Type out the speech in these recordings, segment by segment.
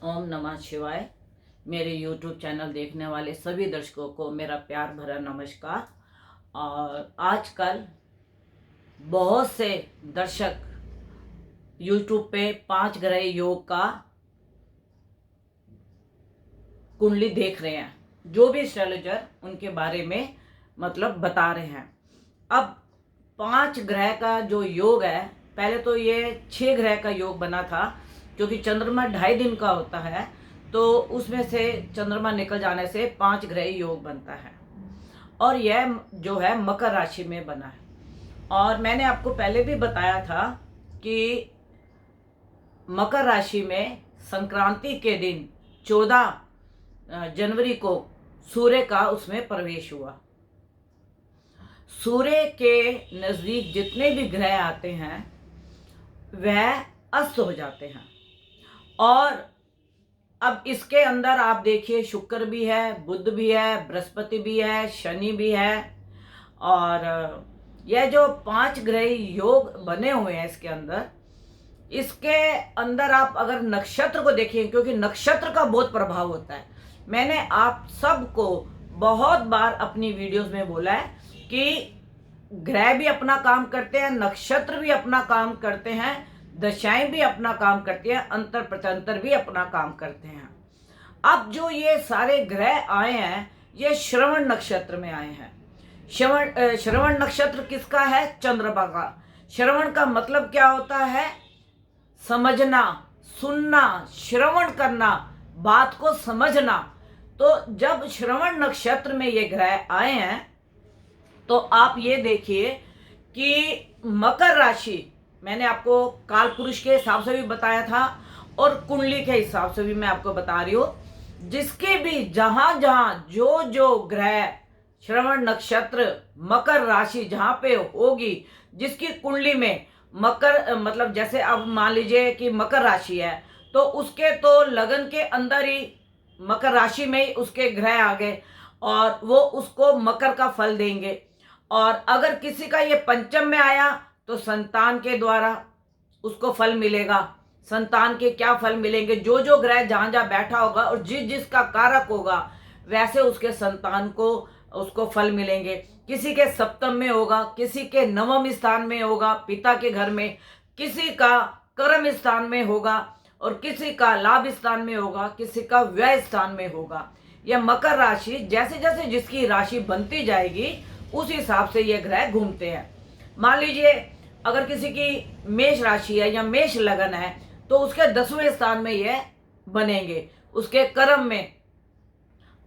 ओम नमः शिवाय। मेरे YouTube चैनल देखने वाले सभी दर्शकों को मेरा प्यार भरा नमस्कार। और आजकल बहुत से दर्शक YouTube पे 5 ग्रह योग का कुंडली देख रहे हैं, जो भी एस्ट्रोलॉजर उनके बारे में मतलब बता रहे हैं। अब 5 ग्रह का जो योग है, पहले तो ये 6 ग्रह का योग बना था, क्योंकि चंद्रमा 2.5 दिन का होता है, तो उसमें से चंद्रमा निकल जाने से 5 ग्रह योग बनता है। और यह जो है मकर राशि में बना है। और मैंने आपको पहले भी बताया था कि मकर राशि में संक्रांति के दिन 14 जनवरी को सूर्य का उसमें प्रवेश हुआ। सूर्य के नज़दीक जितने भी ग्रह आते हैं वह अस्त हो जाते हैं। और अब इसके अंदर आप देखिए, शुक्र भी है, बुध भी है, बृहस्पति भी है, शनि भी है। और यह जो 5 ग्रह योग बने हुए हैं इसके अंदर आप अगर नक्षत्र को देखिए, क्योंकि नक्षत्र का बहुत प्रभाव होता है। मैंने आप सबको बहुत बार अपनी वीडियोस में बोला है कि ग्रह भी अपना काम करते हैं, नक्षत्र भी अपना काम करते हैं, दशाएं भी अपना काम करती हैं, अंतर प्रत्यंतर भी अपना काम करते हैं। अब जो ये सारे ग्रह आए हैं, ये श्रवण नक्षत्र में आए हैं। श्रवण नक्षत्र किसका है? चंद्रमा का। श्रवण का मतलब क्या होता है? समझना, सुनना, श्रवण करना, बात को समझना। तो जब श्रवण नक्षत्र में ये ग्रह आए हैं, तो आप ये देखिए कि मकर राशि, मैंने आपको काल पुरुष के हिसाब से भी बताया था और कुंडली के हिसाब से भी मैं आपको बता रही हूँ। जिसके भी जहां जहां जो जो ग्रह श्रवण नक्षत्र मकर राशि जहां पे होगी, जिसकी कुंडली में मकर मतलब जैसे अब मान लीजिए कि मकर राशि है, तो उसके तो लगन के अंदर ही मकर राशि में ही उसके ग्रह आ गए और वो उसको मकर का फल देंगे। और अगर किसी का ये पंचम में आया तो संतान के द्वारा उसको फल मिलेगा। संतान के क्या फल मिलेंगे? जो जो ग्रह जहां जहां बैठा होगा और जिस जिसका कारक होगा, वैसे उसके संतान को उसको फल मिलेंगे। किसी के सप्तम में होगा, किसी के नवम स्थान में होगा पिता के घर में, किसी का कर्म स्थान में होगा और किसी का लाभ स्थान में होगा, किसी का व्यय स्थान में होगा। यह मकर राशि जैसे जैसे जिसकी राशि बनती जाएगी उस हिसाब से ये ग्रह घूमते हैं। मान लीजिए अगर किसी की मेष राशि है या मेष लगन है, तो उसके 10वें स्थान में ये बनेंगे, उसके कर्म में।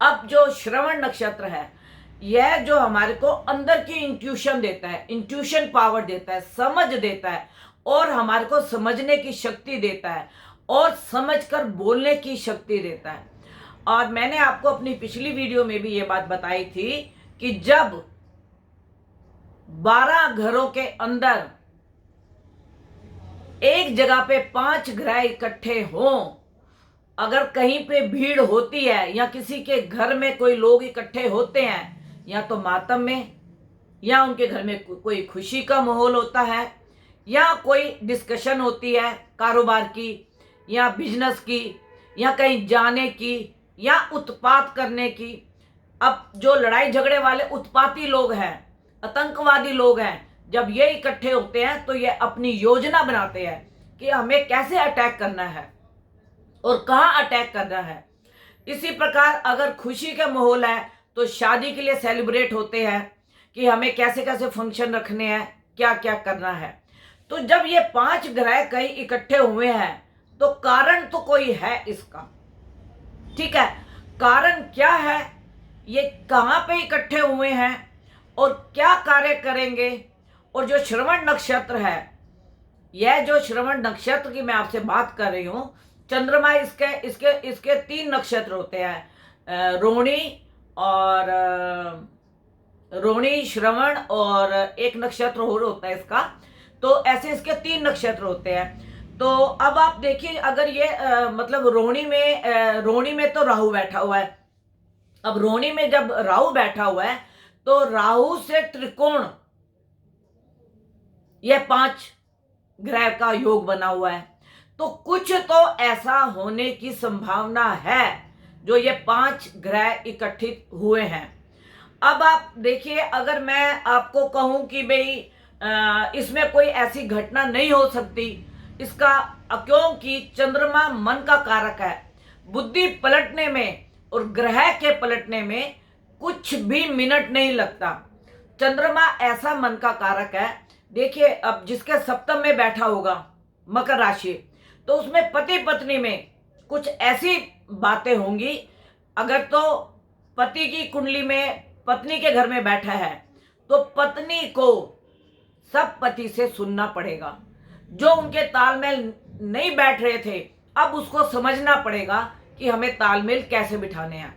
अब जो श्रवण नक्षत्र है, यह जो हमारे को अंदर की इंट्यूशन देता है, इंट्यूशन पावर देता है, समझ देता है और हमारे को समझने की शक्ति देता है और समझकर बोलने की शक्ति देता है। और मैंने आपको अपनी पिछली वीडियो में भी ये बात बताई थी कि जब 12 घरों के अंदर एक जगह पे 5 ग्रह इकट्ठे हों, अगर कहीं पे भीड़ होती है या किसी के घर में कोई लोग इकट्ठे होते हैं, या तो मातम में, या उनके घर में कोई खुशी का माहौल होता है, या कोई डिस्कशन होती है कारोबार की या बिजनेस की या कहीं जाने की या उत्पात करने की। अब जो लड़ाई झगड़े वाले उत्पाती लोग हैं, आतंकवादी लोग हैं, जब ये इकट्ठे होते हैं तो ये अपनी योजना बनाते हैं कि हमें कैसे अटैक करना है और कहाँ अटैक करना है। इसी प्रकार अगर खुशी का माहौल है तो शादी के लिए सेलिब्रेट होते हैं कि हमें कैसे कैसे फंक्शन रखने हैं, क्या क्या करना है। तो जब ये 5 ग्रह कहीं इकट्ठे हुए हैं तो कारण तो कोई है इसका, ठीक है? कारण क्या है, ये कहाँ पे इकट्ठे हुए हैं और क्या कार्य करेंगे। और जो श्रवण नक्षत्र है, यह जो श्रवण नक्षत्र की मैं आपसे बात कर रही हूँ, चंद्रमा इसके इसके इसके 3 नक्षत्र होते हैं, रोहिणी और रोहिणी, श्रवण और एक नक्षत्र और होता है इसका। तो ऐसे इसके 3 नक्षत्र होते हैं। तो अब आप देखिए, अगर ये मतलब रोहिणी में तो राहु बैठा हुआ है। अब रोहिणी में जब राहु बैठा हुआ है तो राहु से त्रिकोण, यह 5 ग्रह का योग बना हुआ है। तो कुछ तो ऐसा होने की संभावना है जो ये 5 ग्रह इकट्ठित हुए हैं। अब आप देखिए, अगर मैं आपको कहूं कि भाई इसमें कोई ऐसी घटना नहीं हो सकती, इसका क्योंकि चंद्रमा मन का कारक है। बुद्धि पलटने में और ग्रह के पलटने में कुछ भी मिनट नहीं लगता। चंद्रमा ऐसा मन का कारक है। देखिए, अब जिसके सप्तम में बैठा होगा मकर राशि, तो उसमें पति पत्नी में कुछ ऐसी बातें होंगी। अगर तो पति की कुंडली में पत्नी के घर में बैठा है तो पत्नी को सब पति से सुनना पड़ेगा। जो उनके तालमेल नहीं बैठ रहे थे, अब उसको समझना पड़ेगा कि हमें तालमेल कैसे बिठाने हैं।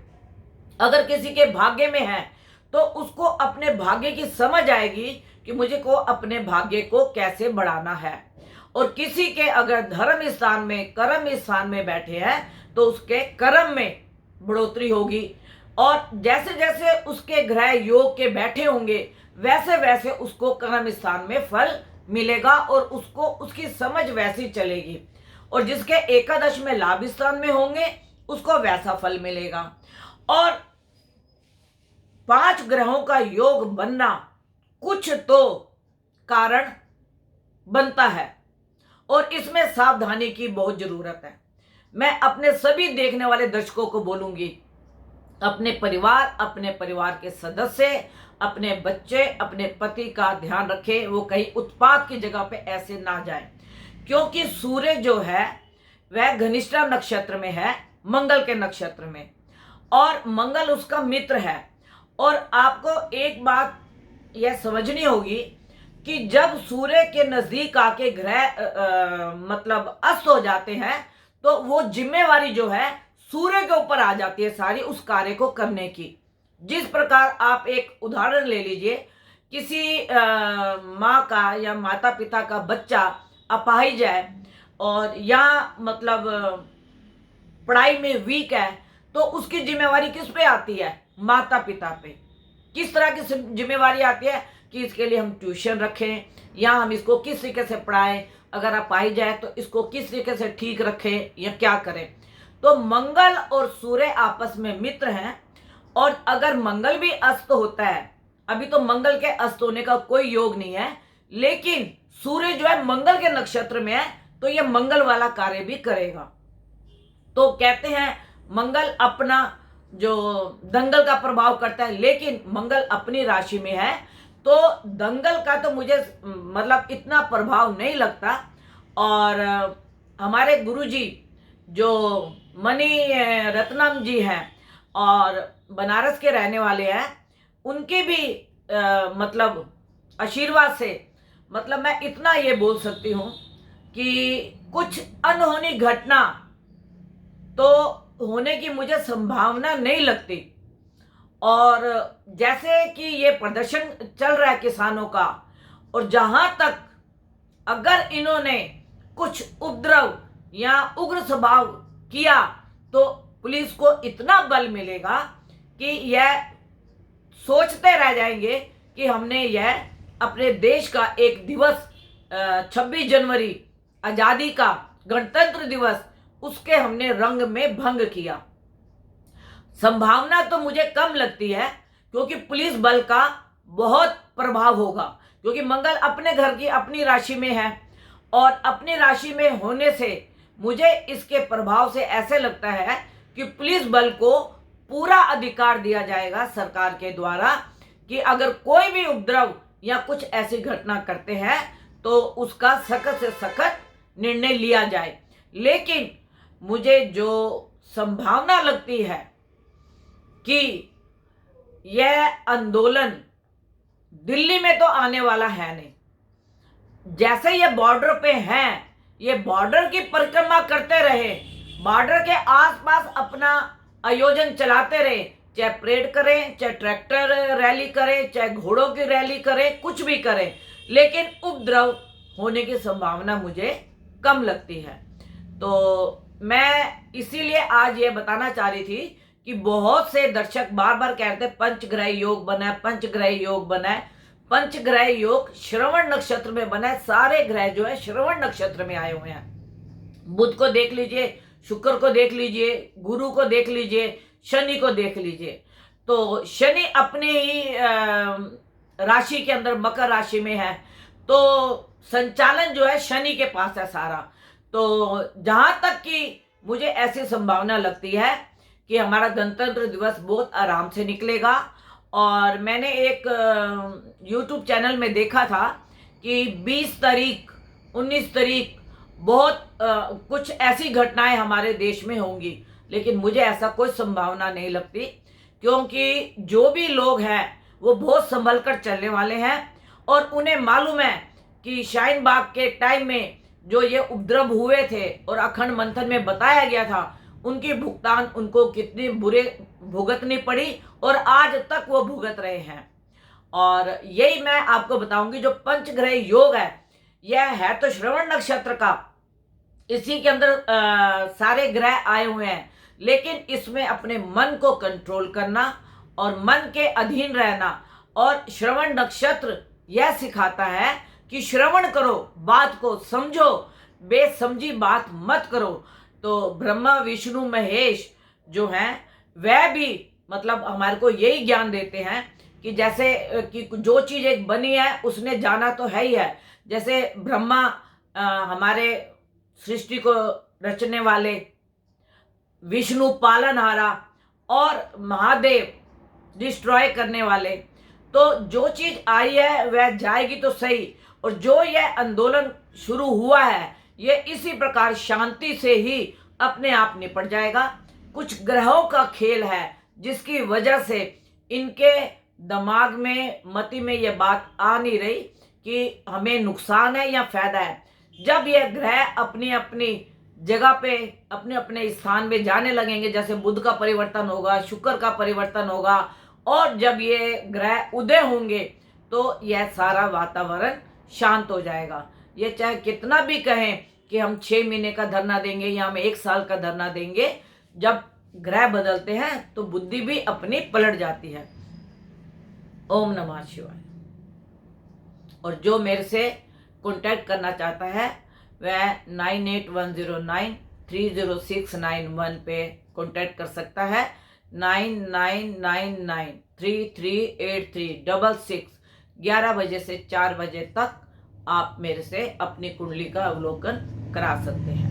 अगर किसी के भाग्य में है तो उसको अपने भाग्य की समझ आएगी कि मुझे को अपने भाग्य को कैसे बढ़ाना है। और किसी के अगर धर्म स्थान में, कर्म स्थान में बैठे हैं तो उसके कर्म में बढ़ोतरी होगी। और जैसे जैसे उसके ग्रह योग के बैठे होंगे वैसे वैसे उसको कर्म स्थान में फल मिलेगा और उसको उसकी समझ वैसी चलेगी। और जिसके एकादश में लाभ स्थान में होंगे उसको वैसा फल मिलेगा। और 5 ग्रहों का योग बनना कुछ तो कारण बनता है और इसमें सावधानी की बहुत जरूरत है। मैं अपने सभी देखने वाले दर्शकों को बोलूंगी, अपने परिवार के सदस्य, अपने बच्चे, अपने पति का ध्यान रखें, वो कहीं उत्पात की जगह पे ऐसे ना जाए। क्योंकि सूर्य जो है वह घनिष्ठा नक्षत्र में है, मंगल के नक्षत्र में, और मंगल उसका मित्र है। और आपको एक बात यह समझनी होगी कि जब सूर्य के नजदीक आके ग्रह मतलब अस्त हो जाते हैं तो वो जिम्मेवारी जो है सूर्य के ऊपर आ जाती है सारी उस कार्य को करने की। जिस प्रकार आप एक उदाहरण ले लीजिए, किसी माँ का या माता पिता का बच्चा अपाहिज है और या मतलब पढ़ाई में वीक है, तो उसकी जिम्मेवारी किस पे आती है? माता पिता पे। किस तरह की जिम्मेवारी आती है कि इसके लिए हम ट्यूशन रखें या हम इसको किस तरीके से पढ़ाएं, अगर अपाहिज है तो इसको किस तरीके से ठीक रखें या क्या करें। तो मंगल और सूर्य आपस में मित्र हैं। और अगर मंगल भी अस्त होता है, अभी तो मंगल के अस्त होने का कोई योग नहीं है, लेकिन सूर्य जो है मंगल के नक्षत्र में है तो यह मंगल वाला कार्य भी करेगा। तो कहते हैं मंगल अपना जो दंगल का प्रभाव करता है, लेकिन मंगल अपनी राशि में है तो दंगल का तो मुझे मतलब इतना प्रभाव नहीं लगता। और हमारे गुरुजी जो मणि रत्नम जी हैं और बनारस के रहने वाले हैं, उनके भी मतलब आशीर्वाद से मतलब मैं इतना ये बोल सकती हूँ कि कुछ अनहोनी घटना तो होने की मुझे संभावना नहीं लगती। और जैसे कि ये प्रदर्शन चल रहा है किसानों का, और जहां तक अगर इन्होंने कुछ उपद्रव या उग्र स्वभाव किया तो पुलिस को इतना बल मिलेगा कि यह सोचते रह जाएंगे कि हमने यह अपने देश का एक दिवस 26 जनवरी आजादी का गणतंत्र दिवस, उसके हमने रंग में भंग किया। संभावना तो मुझे कम लगती है क्योंकि पुलिस बल का बहुत प्रभाव होगा, क्योंकि मंगल अपने घर की अपनी राशि में है और अपनी राशि में होने से मुझे इसके प्रभाव से ऐसे लगता है कि पुलिस बल को पूरा अधिकार दिया जाएगा सरकार के द्वारा कि अगर कोई भी उपद्रव या कुछ ऐसी घटना करते हैं तो उसका सख्त से सख्त निर्णय लिया जाए। लेकिन मुझे जो संभावना लगती है कि यह आंदोलन दिल्ली में तो आने वाला है नहीं। जैसे ये बॉर्डर पे हैं, ये बॉर्डर की परिक्रमा करते रहे, बॉर्डर के आसपास अपना आयोजन चलाते रहे, चाहे परेड करें, चाहे ट्रैक्टर रैली करें, चाहे घोड़ों की रैली करें, कुछ भी करें, लेकिन उपद्रव होने की संभावना मुझे कम लगती है। तो मैं इसीलिए आज ये बताना चाह रही थी कि बहुत से दर्शक बार बार कहते हैं पंचग्रह योग बना है, पंचग्रह योग बना है। पंचग्रह योग श्रवण नक्षत्र में बना है, सारे ग्रह जो है श्रवण नक्षत्र में आए हुए हैं। बुध को देख लीजिए, शुक्र को देख लीजिए, गुरु को देख लीजिए, शनि को देख लीजिए। तो शनि अपने ही राशि के अंदर मकर राशि में है, तो संचालन जो है शनि के पास है सारा। तो जहां तक कि मुझे ऐसी संभावना लगती है कि हमारा गणतंत्र दिवस बहुत आराम से निकलेगा। और मैंने एक YouTube चैनल में देखा था कि 20 तारीख 19 तारीख बहुत कुछ ऐसी घटनाएं हमारे देश में होंगी, लेकिन मुझे ऐसा कोई संभावना नहीं लगती, क्योंकि जो भी लोग हैं वो बहुत संभल कर चलने वाले हैं। और उन्हें मालूम है कि शाहीन बाग के टाइम में जो ये उपद्रव हुए थे और अखंड मंथन में बताया गया था, उनकी भुगतान उनको कितनी बुरे भुगतनी पड़ी और आज तक वो भुगत रहे हैं। और यही मैं आपको बताऊंगी, जो पंचग्रह योग है, यह है तो श्रवण नक्षत्र का, इसी के अंदर सारे ग्रह आए हुए हैं, लेकिन इसमें अपने मन को कंट्रोल करना और मन के अधीन रहना। और श्रवण नक्षत्र यह सिखाता है कि श्रवण करो, बात को समझो, बेसमझी बात मत करो। तो ब्रह्मा विष्णु महेश जो हैं वह भी मतलब हमारे को यही ज्ञान देते हैं कि जैसे कि जो चीज़ एक बनी है उसने जाना तो है ही है। जैसे ब्रह्मा हमारे सृष्टि को रचने वाले, विष्णु पालनहारा और महादेव डिस्ट्रॉय करने वाले। तो जो चीज आई है वह जाएगी तो सही। और जो यह आंदोलन शुरू हुआ है ये इसी प्रकार शांति से ही अपने आप निपट जाएगा। कुछ ग्रहों का खेल है जिसकी वजह से इनके दिमाग में मति में यह बात आ नहीं रही कि हमें नुकसान है या फायदा है। जब यह ग्रह अपनी अपनी जगह पे अपने अपने स्थान में जाने लगेंगे, जैसे बुध का परिवर्तन होगा, शुक्र का परिवर्तन होगा, और जब ये ग्रह उदय होंगे तो यह सारा वातावरण शांत हो जाएगा। ये चाहे कितना भी कहें कि हम 6 महीने का धरना देंगे या हम 1 साल का धरना देंगे, जब ग्रह बदलते हैं तो बुद्धि भी अपनी पलट जाती है। ओम नमः शिवाय। और जो मेरे से कांटेक्ट करना चाहता है वह 9810930691 पे कांटेक्ट कर सकता है। 9999338366 11 बजे से 4 बजे तक आप मेरे से अपनी कुंडली का अवलोकन करा सकते हैं।